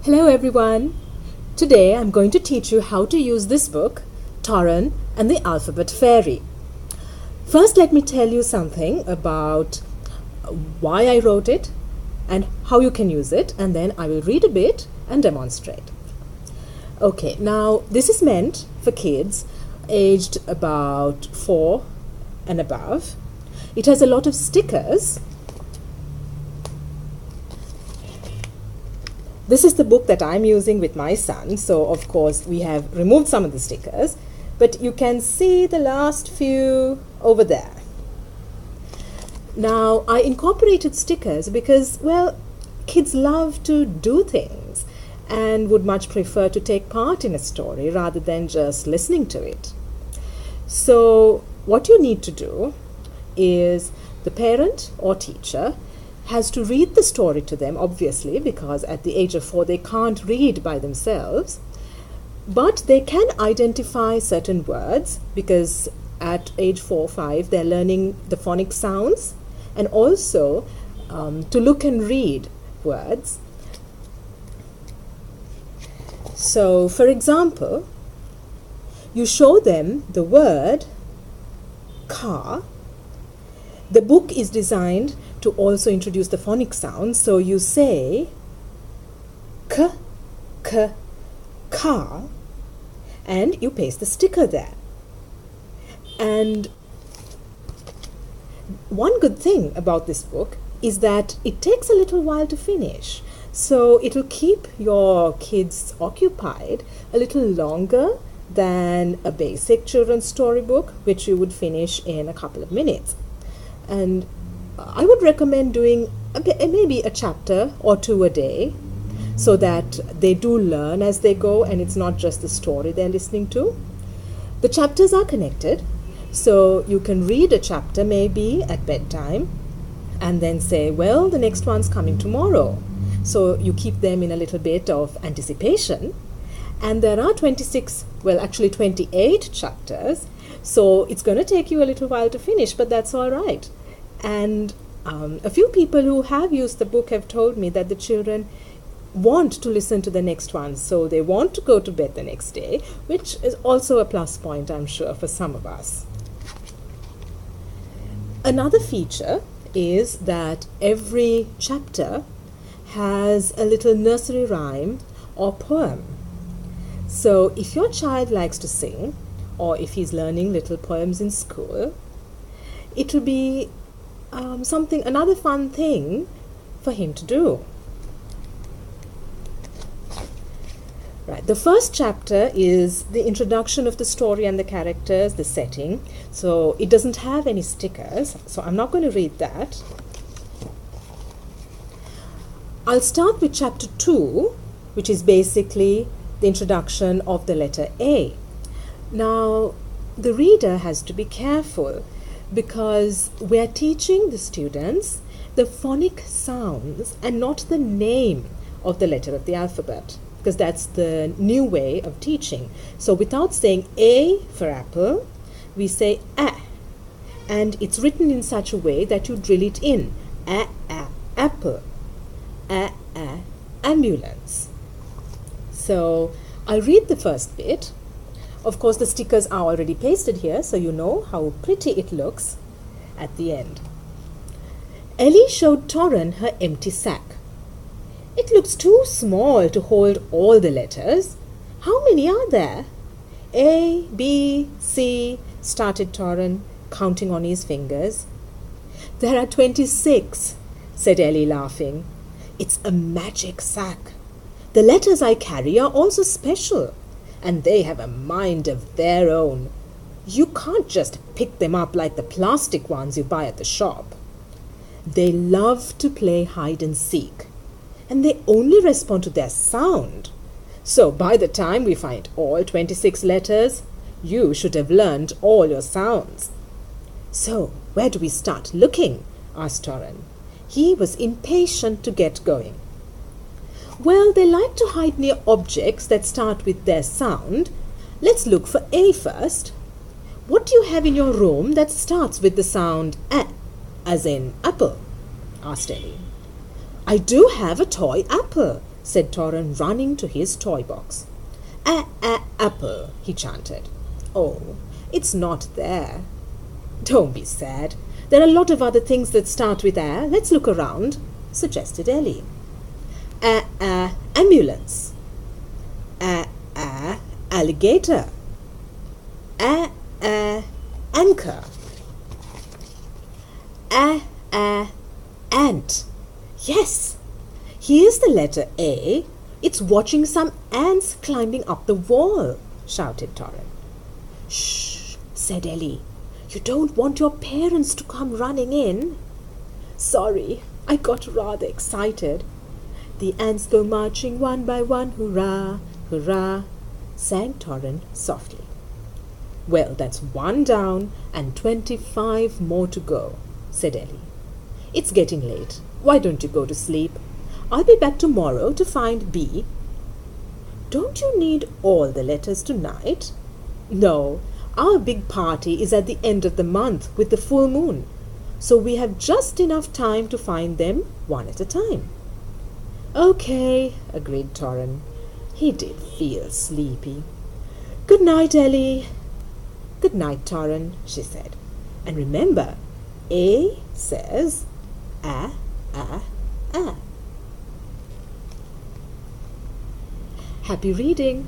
Hello everyone. Today I'm going to teach you how to use this book, TORAN and the Alphabet Fairy. First, let me tell you something about why I wrote it and how you can use it, and then I will read a bit and demonstrate. Okay, now this is meant for kids aged about 4 and above. It has a lot of stickers. This is the book that I'm using with my son, so of course we have removed some of the stickers, but you can see the last few over there. Now, I incorporated stickers because, well, kids love to do things and would much prefer to take part in a story rather than just listening to it. So, what you need to do is the parent or teacher has to read the story to them, obviously, because at the age of 4 they can't read by themselves, but they can identify certain words because at age 4 or 5 they're learning the phonics sounds and also to look and read words. So, for example, you show them the word car. The book is designed to also introduce the phonics sounds, so you say k, k, car, and you paste the sticker there. And one good thing about this book is that it takes a little while to finish, so it'll keep your kids occupied a little longer than a basic children's storybook, which you would finish in a couple of minutes. And I would recommend doing maybe a chapter or 2 a day so that they do learn as they go and it's not just the story they're listening to. The chapters are connected, so you can read a chapter maybe at bedtime and then say, well, the next one's coming tomorrow. So you keep them in a little bit of anticipation. And there are 28 chapters, so it's going to take you a little while to finish, but that's all right. And a few people who have used the book have told me that the children want to listen to the next one, so they want to go to bed the next day, which is also a plus point, I'm sure, for some of us. Another feature is that every chapter has a little nursery rhyme or poem. So if your child likes to sing, or if he's learning little poems in school, it will be another fun thing for him to do. Right, the first chapter is the introduction of the story and the characters, the setting. So it doesn't have any stickers, so I'm not going to read that. I'll start with chapter 2, which is basically the introduction of the letter A. Now, the reader has to be careful because we're teaching the students the phonic sounds and not the name of the letter of the alphabet, because that's the new way of teaching. So without saying A for apple, we say A, and it's written in such a way that you drill it in. A, apple. A, ambulance. So I'll read the first bit. Of course, the stickers are already pasted here, so you know how pretty it looks at the end. Ellie showed TORAN her empty sack. It looks too small to hold all the letters. How many are there? A, B, C, started TORAN, counting on his fingers. There are 26, said Ellie, laughing. It's a magic sack. The letters I carry are also special, and they have a mind of their own. You can't just pick them up like the plastic ones you buy at the shop. They love to play hide and seek, and they only respond to their sound. So by the time we find all 26 letters, you should have learned all your sounds. So where do we start looking? Asked TORAN. He was impatient to get going. Well, they like to hide near objects that start with their sound. Let's look for A first. What do you have in your room that starts with the sound A, as in apple? Asked Ellie. I do have a toy apple, said Toran, running to his toy box. Apple, he chanted. Oh, it's not there. Don't be sad. There are a lot of other things that start with A. Let's look around, suggested Ellie. Ambulance. Alligator. Anchor. Ant. Yes, here's the letter A. It's watching some ants climbing up the wall, shouted Toran. Shh, said Ellie. You don't want your parents to come running in. Sorry, I got rather excited. The ants go marching one by one, hurrah, hurrah, sang Toran softly. Well, that's 1 down and 25 more to go, said Ellie. It's getting late. Why don't you go to sleep? I'll be back tomorrow to find B. Don't you need all the letters tonight? No, our big party is at the end of the month with the full moon, so we have just enough time to find them one at a time. Okay, agreed Toran. He did feel sleepy. Good night, Ellie. Good night, Toran, she said. And remember, A says A. Happy reading!